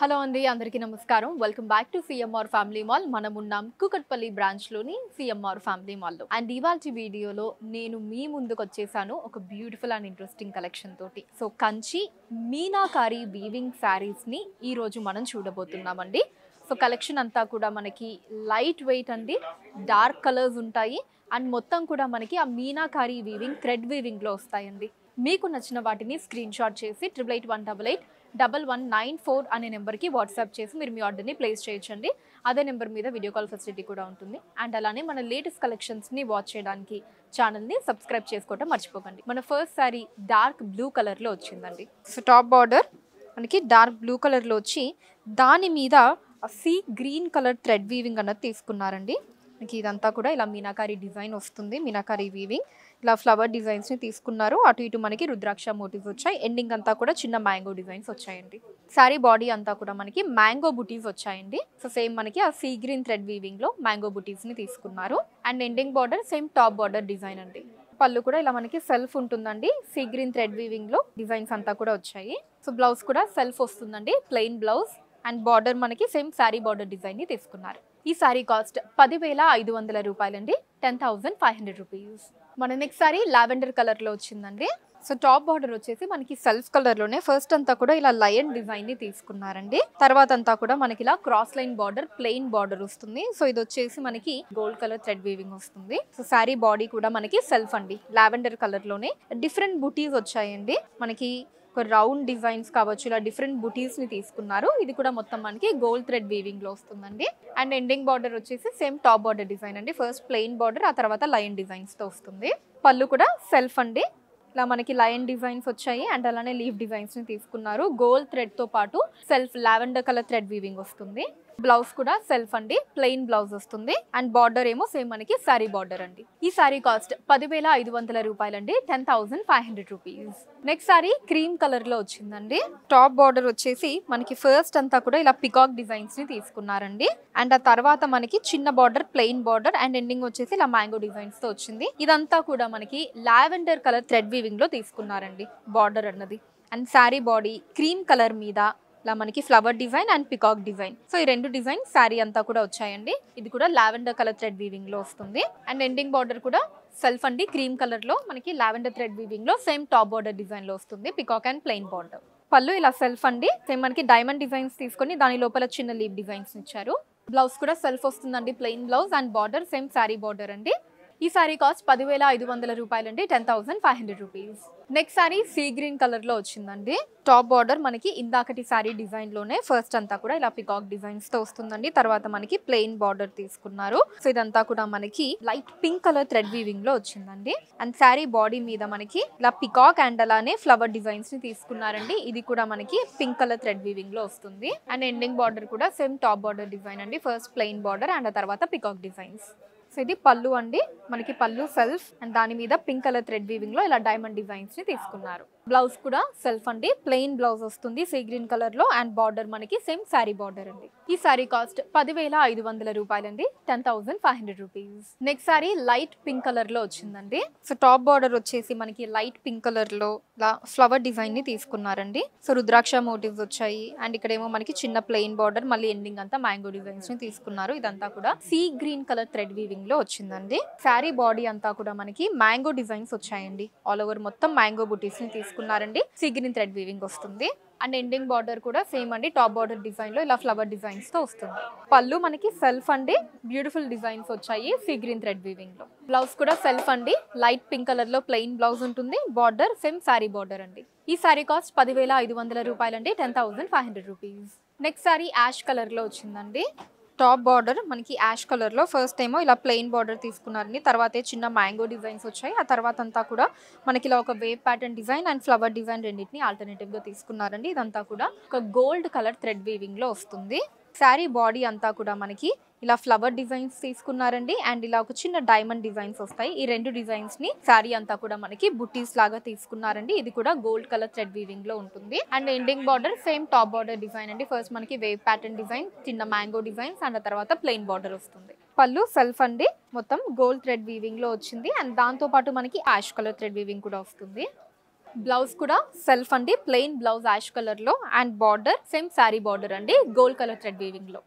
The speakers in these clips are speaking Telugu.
హలో అండి అందరికీ నమస్కారం welcome back to CMR family mall మనం ఉన్నాం కుకట్పల్లి బ్రాంచ్ లోని సిఎంఆర్ ఫ్యామిలీ మాల్ లో అండ్ ఇవాల్టి వీడియోలో నేను మీ ముందుకు వచ్చేసాను ఒక బ్యూటిఫుల్ అండ్ ఇంట్రెస్టింగ్ కలెక్షన్ తోటి సో కంచి మీనాకారి వీవింగ్ శారీస్ ని ఈ రోజు మనం చూడబోతున్నామండి సో కలెక్షన్ అంతా కూడా మనకి లైట్ వెయిట్ అండి డార్క్ కలర్స్ ఉంటాయి అండ్ మొత్తం కూడా మనకి ఆ మీనాకారి వీవింగ్ థ్రెడ్ వీవింగ్ లో వస్తాయండి మీకు నచ్చిన వాటిని స్క్రీన్ షాట్ చేసి 8818881194 అనే నెంబర్కి వాట్సాప్ చేసి మీరు మీ ఆర్డర్ని ప్లేస్ చేయొచ్చండి అదే నెంబర్ మీద వీడియో కాల్ ఫెసిలిటీ కూడా ఉంటుంది అండ్ అలానే మన లేటెస్ట్ కలెక్షన్స్ని వాచ్ చేయడానికి ఛానల్ని సబ్స్క్రైబ్ చేసుకోవడం మర్చిపోకండి మన ఫస్ట్ సారీ డార్క్ బ్లూ కలర్లో వచ్చిందండి సో టాప్ బార్డర్ మనకి డార్క్ బ్లూ కలర్లో వచ్చి దాని మీద see green colour thread weaving అన్నది తీసుకున్నారండి మనకి ఇదంతా కూడా ఇలా మీనాకారి డిజైన్ వస్తుంది మీనాకారి వీవింగ్ ఇలా ఫ్లవర్ డిజైన్స్ని తీసుకున్నారు అటు ఇటు మనకి రుద్రాక్ష మోటివ్స్ వచ్చాయి ఎండింగ్ అంతా కూడా చిన్న మ్యాంగో డిజైన్స్ వచ్చాయండి శారీ బాడీ అంతా కూడా మనకి మ్యాంగో బుటీస్ వచ్చాయండి సో సేమ్ మనకి ఆ సీ గ్రీన్ థ్రెడ్ వీవింగ్లో మ్యాంగో బుటీస్ని తీసుకున్నారు and ending border same top border design అండి పళ్ళు కూడా ఇలా మనకి సెల్ఫ్ ఉంటుందండి సీ గ్రీన్ థ్రెడ్ వీవింగ్లో డిజైన్స్ అంతా కూడా వచ్చాయి సో బ్లౌజ్ కూడా సెల్ఫ్ వస్తుందండి ప్లెయిన్ బ్లౌజ్ అండ్ బార్డర్ మనకి సేమ్ శారీ బార్డర్ డిజైన్ని తీసుకున్నారు ఈ సారీ కాస్ట్ 10,500 రూపాయలండి 10,500 రూపీస్ మన నెక్స్ట్ సారీ లావెండర్ కలర్లో వచ్చిందండి సో టాప్ బార్డర్ వచ్చేసి మనకి సెల్ఫ్ కలర్లోనే ఫస్ట్ అంతా కూడా ఇలా లయన్ డిజైన్ని తీసుకున్నారండి తర్వాత అంతా కూడా మనకి ఇలా cross line border plain border వస్తుంది సో ఇది వచ్చేసి మనకి గోల్డ్ కలర్ థ్రెడ్ వీవింగ్ వస్తుంది సో శారీ బాడీ కూడా మనకి సెల్ఫ్ అండి లావెండర్ కలర్లోనే డిఫరెంట్ బుటీస్ వచ్చాయండి మనకి ఒక రౌండ్ డిజైన్స్ కావచ్చు ఇలా డిఫరెంట్ బుటీస్ని తీసుకున్నారు ఇది కూడా మొత్తం మనకి గోల్డ్ థ్రెడ్ వీవింగ్లో వస్తుందండి అండ్ ఎండింగ్ బార్డర్ వచ్చేసి సేమ్ టాప్ బార్డర్ డిజైన్ అండి ఫస్ట్ ప్లెయిన్ బార్డర్ ఆ తర్వాత లైన్ డిజైన్స్తో వస్తుంది పళ్ళు కూడా సెల్ఫ్ అండి ఇలా మనకి లయన్ డిజైన్స్ వచ్చాయి అండ్ అలానే లీఫ్ డిజైన్స్ని తీసుకున్నారు గోల్డ్ థ్రెడ్తో పాటు self lavender colour thread weaving వస్తుంది బ్లౌజ్ కూడా సెల్ఫ్ అండి ప్లెయిన్ బ్లౌజ్ వస్తుంది అండ్ బార్డర్ ఏమో సేమ్ మనకి సారీ బార్డర్ అండి ఈ సారీ కాస్ట్ 10,500 రూపాయలండి 10,500 rupees next sorry cream colour లో వచ్చిందండి టాప్ బార్డర్ వచ్చేసి మనకి ఫస్ట్ అంతా కూడా ఇలా పికాక్ డిజైన్స్ ని తీసుకున్నారండి అండ్ ఆ తర్వాత మనకి చిన్న border plain border and ending వచ్చేసి ఇలా మ్యాంగో డిజైన్స్ తో వచ్చింది ఇదంతా కూడా మనకి లావెండర్ కలర్ థ్రెడ్ వీవింగ్ లో తీసుకున్నారండి బార్డర్ అన్నది and sorry body cream colour మీద ఇలా మనకి flower design and peacock design so ఈ రెండు డిజైన్ శారీ అంతా కూడా వచ్చాయండి ఇది కూడా లావెండర్ కలర్ థ్రెడ్ వీవింగ్ లో వస్తుంది అండ్ ఎండింగ్ బార్డర్ కూడా సెల్ఫ్ అండి క్రీమ్ కలర్ లో మనకి లావెండర్ థ్రెడ్ వీవింగ్ లో సేమ్ టాప్ బార్డర్ డిజైన్ లో వస్తుంది పికాక్ అండ్ ప్లెయిన్ బార్డర్ పళ్ళు ఇలా సెల్ఫ్ అండి సేమ్ మనకి డైమండ్ డిజైన్స్ తీసుకొని దాని లోపల చిన్న లీవ్ డిజైన్స్ ఇచ్చారు బ్లౌజ్ కూడా సెల్ఫ్ వస్తుందండి plain blouse and border same sari border అండి ఈ సారీ కాస్ట్ 10,500 రూపాయలండి 10,500 rupees next sorry see green colour లో వచ్చిందండి టాప్ బార్డర్ మనకి ఇందాకటి సారీ డిజైన్ లోనే ఫస్ట్ అంతా కూడా ఇలా పికాక్ డిజైన్స్ తో వస్తుందండి తర్వాత మనకి ప్లెయిన్ బార్డర్ తీసుకున్నారు సో ఇదంతా కూడా మనకి light pink colour thread weaving లో వచ్చిందండి అండ్ సారీ బాడీ మీద మనకి ఇలా పికాక్ అండ్ అలానే ఫ్లవర్ డిజైన్స్ ని తీసుకున్నారండి ఇది కూడా మనకి పింక్ కలర్ థ్రెడ్ వీవింగ్ లో వస్తుంది అండ్ ఎండింగ్ బార్డర్ కూడా సేమ్ టాప్ బార్డర్ డిజైన్ అండి ఫస్ట్ ప్లెయిన్ బార్డర్ అండ్ ఆ తర్వాత పికాక్ డిజైన్స్ సో ఇది పళ్ళు అండి మనకి పళ్ళు సెల్ఫ్ అండ్ దాని మీద పింక్ కలర్ థ్రెడ్ వీవింగ్ లో ఇలా డైమండ్ డిజైన్స్ ని తీసుకున్నారు బ్లౌజ్ కూడా సెల్ఫ్ అండి ప్లెయిన్ బ్లౌజ్ వస్తుంది సీ గ్రీన్ కలర్ లో అండ్ బార్డర్ మనకి సేమ్ శారీ బార్డర్ అండి ఈ సారీ కాస్ట్ 10,500 రూపాయలండి 10,500 rupees next sorry light pink colour లో వచ్చిందండి సో టాప్ బార్డర్ వచ్చేసి మనకి లైట్ పింక్ కలర్ లో ఇలా ఫ్లవర్ డిజైన్ ని తీసుకున్నారండి సో రుద్రాక్ష మోటివ్స్ వచ్చాయి అండ్ ఇక్కడేమో మనకి చిన్న ప్లెయిన్ బార్డర్ మళ్ళీ ఎండింగ్ అంతా మ్యాంగో డిజైన్స్ ని తీసుకున్నారు ఇదంతా కూడా sea green colour thread weaving లో వచ్చిందండి శారీ బాడీ అంతా కూడా మనకి మ్యాంగో డిజైన్స్ వచ్చాయండి ఆల్ ఓవర్ మొత్తం మ్యాంగో బుటీస్ ని తీసుకున్నారండి సీ గ్రీన్ థ్రెడ్ వీవింగ్ వస్తుంది అండ్ ఎండింగ్ బార్డర్ కూడా సేమ్ అండి టాప్ బార్డర్ డిజైన్ లో ఇలా ఫ్లవర్ డిజైన్స్ తో వస్తుంది పళ్ళు మనకి సెల్ఫ్ అండి బ్యూటిఫుల్ డిజైన్స్ వచ్చాయి సీ గ్రీన్ థ్రెడ్ వీవింగ్ లో బ్లౌజ్ కూడా సెల్ఫ్ అండి లైట్ పింక్ కలర్ లో ప్లెయిన్ బ్లౌజ్ ఉంటుంది బార్డర్ సేమ్ సారీ బార్డర్ అండి ఈ సారీ కాస్ట్ 10,500 రూపాయలండి 10,500 rupees next sari ash colour లో వచ్చిందండి టాప్ బార్డర్ మనకి యాష్ కలర్ లో ఫస్ట్ ఏమో ఇలా ప్లెయిన్ బార్డర్ తీసుకున్నారండి తర్వాత చిన్న మ్యాంగో డిజైన్స్ వచ్చాయి ఆ తర్వాత అంతా కూడా మనకి ఇలా ఒక wave pattern design and flower design రెండింటిని ఆల్టర్నేటివ్ గా తీసుకున్నారండి ఇదంతా కూడా ఒక గోల్డ్ కలర్ థ్రెడ్ వీవింగ్ లో వస్తుంది శారీ బాడీ అంతా కూడా మనకి ఇలా ఫ్లవర్ డిజైన్స్ తీసుకున్నారండి అండ్ ఇలా ఒక చిన్న డైమండ్ డిజైన్స్ వస్తాయి ఈ రెండు డిజైన్స్ ని శారీ అంతా కూడా మనకి బుట్టీస్ లాగా తీసుకున్నారండి ఇది కూడా గోల్డ్ కలర్ థ్రెడ్ వీవింగ్ లో ఉంటుంది and ending border same top border design అండి ఫస్ట్ మనకి వేవ్ ప్యాటర్న్ డిజైన్ చిన్న మ్యాంగో డిజైన్స్ అండ్ ఆ తర్వాత ప్లెయిన్ బార్డర్ వస్తుంది పళ్ళు సెల్ఫ్ అండి మొత్తం గోల్డ్ థ్రెడ్ వీవింగ్ లో వచ్చింది అండ్ దాంతో పాటు మనకి యాష్ కలర్ థ్రెడ్ వీవింగ్ కూడా వస్తుంది బ్లౌజ్ కూడా సెల్ఫ్ అండి, ప్లెయిన్ బ్లౌజ్ యాష్ కలర్ లో and border same sari border అండి, గోల్డ్ కలర్ థ్రెడ్ వీవింగ్ లో.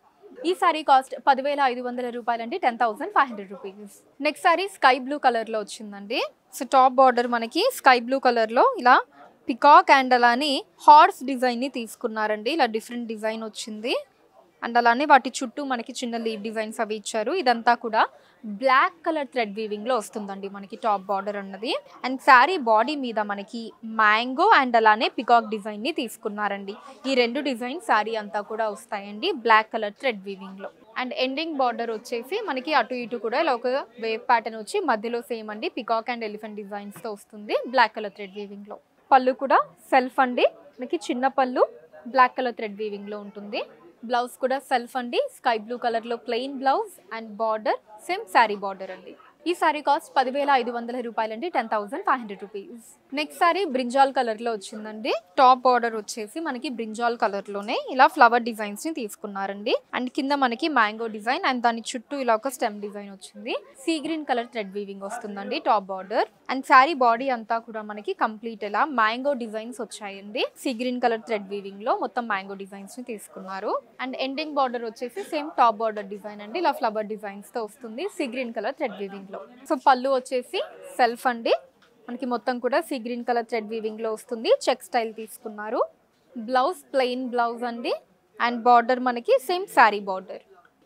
ఈ సారీ కాస్ట్ 10,500 రూపాయలండి, 10,500 rupees. Next sorry sky blue colour లో వచ్చిందండి. సో టాప్ బార్డర్ మనకి స్కై బ్లూ కలర్ లో ఇలా పికాక్ అండ్ అలానే హార్స్ డిజైన్ ని తీసుకున్నారండి. ఇలా డిఫరెంట్ డిజైన్ వచ్చింది అండ్ అలానే వాటి చుట్టూ మనకి చిన్న లీవ్ డిజైన్స్ అవి ఇచ్చారు. ఇదంతా కూడా బ్లాక్ కలర్ థ్రెడ్ వీవింగ్ లో వస్తుందండి మనకి టాప్ బార్డర్ అన్నది. అండ్ శారీ బాడీ మీద మనకి మ్యాంగో అండ్ అలానే పికాక్ డిజైన్ ని తీసుకున్నారండి. ఈ రెండు డిజైన్ శారీ అంతా కూడా వస్తాయండి బ్లాక్ కలర్ థ్రెడ్ వీవింగ్ లో. అండ్ ఎండింగ్ బార్డర్ వచ్చేసి మనకి అటు ఇటు కూడా ఇలా ఒక వేవ్ ప్యాటర్న్ వచ్చి మధ్యలో సేమ్ అండి పికాక్ అండ్ ఎలిఫెంట్ డిజైన్స్ తో వస్తుంది బ్లాక్ కలర్ థ్రెడ్ వీవింగ్ లో. పళ్ళు కూడా సెల్ఫ్ అండి, మనకి చిన్న పళ్ళు బ్లాక్ కలర్ థ్రెడ్ వీవింగ్ లో ఉంటుంది. బ్లౌజ్ కూడా సెల్ఫ్ అండి, స్కై బ్లూ కలర్ లో plain blouse and border same sari border అండి. ఈ సారీ కాస్ట్ 10,500 రూపాయలండి, 10,500 rupees. Next sorry brinjal colour లో వచ్చిందండి. టాప్ బార్డర్ వచ్చేసి మనకి బ్రింజాల్ కలర్ లోనే ఇలా ఫ్లవర్ డిజైన్స్ ని తీసుకున్నారండి. అండ్ కింద మనకి మ్యాంగో డిజైన్ అండ్ దాని చుట్టూ ఇలా ఒక స్టెమ్ డిజైన్ వచ్చింది. Sea green colour thread weaving వస్తుందండి top border. And sari body అంతా కూడా మనకి కంప్లీట్ ఇలా మ్యాంగో డిజైన్స్ వచ్చాయండి. Sea green colour thread weaving లో మొత్తం మ్యాంగో డిజైన్స్ ని తీసుకున్నారు. అండ్ ఎండింగ్ బార్డర్ వచ్చేసి సేమ్ టాప్ బార్డర్ డిజైన్ అండి, ఇలా ఫ్లవర్ డిజైన్స్ తో వస్తుంది sea green colour thread weaving. So పళ్ళు వచ్చేసి సెల్ఫ్ అండి, మనకి మొత్తం కూడా sea green colour thread weaving లో వస్తుంది. చెక్ స్టైల్ తీసుకున్నారు. బ్లౌజ్ ప్లెయిన్ బ్లౌజ్ అండి అండ్ బార్డర్ మనకి సేమ్ శారీ బార్డర్.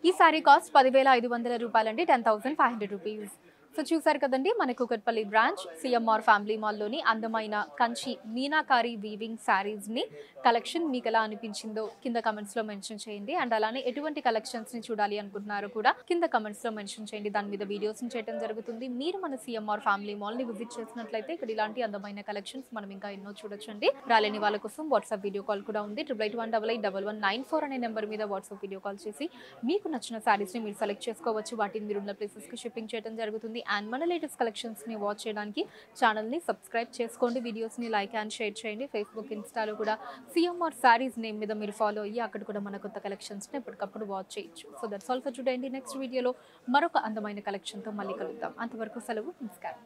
ఈ సారీ కాస్ట్ 10,500 రూపాయలండి, 10,500 రూపీస్. సో చూసారు కదండి మన కూకట్పల్లి బ్రాంచ్ సిఎంఆర్ ఫ్యామిలీ మాల్లోని అందమైన కంచి మీనాకారి వీవింగ్ శారీస్ని కలెక్షన్ మీకు ఎలా అనిపించిందో కింద కమెంట్స్లో మెన్షన్ చేయండి. అండ్ అలానే ఎటువంటి కలెక్షన్స్ని చూడాలి అనుకుంటున్నారో కూడా కింద కమెంట్స్లో మెన్షన్ చేయండి. దాని మీద వీడియోస్ని చేయడం జరుగుతుంది. మీరు మన సిఎంఆర్ ఫ్యామిలీ మాల్ని విజిట్ చేసినట్లయితే ఇక్కడ ఇలాంటి అందమైన కలెక్షన్స్ మనం ఇంకా ఎన్నో చూడొచ్చండి. రాలేని వాళ్ళ కోసం వాట్సాప్ వీడియో కాల్ కూడా ఉంది. 8881881194 అనే నెంబర్ మీద వాట్సాప్ వీడియో కాల్ చేసి మీకు నచ్చిన శారీస్ని మీరు సెలెక్ట్ చేసుకోవచ్చు. వాటిని మీరున్న ప్లేసెస్కి షిప్పింగ్ చేయడం జరుగుతుంది. అండ్ మన లేటెస్ట్ కలెక్షన్స్ని వాచ్ చేయడానికి ఛానల్ని సబ్స్క్రైబ్ చేసుకోండి, వీడియోస్ని లైక్ అండ్ షేర్ చేయండి. ఫేస్బుక్ ఇన్స్టాలో కూడా సిఎంఆర్ శారీస్ నేమ్ మీద మీరు ఫాలో అయ్యి అక్కడ కూడా మన కొత్త కలెక్షన్స్ని ఎప్పటికప్పుడు వాచ్ చేయొచ్చు. So that's all for today అండి. నెక్స్ట్ వీడియోలో మరొక అందమైన కలెక్షన్తో మళ్ళీ కలుద్దాం. అంతవరకు సెలవు, నమస్కారం.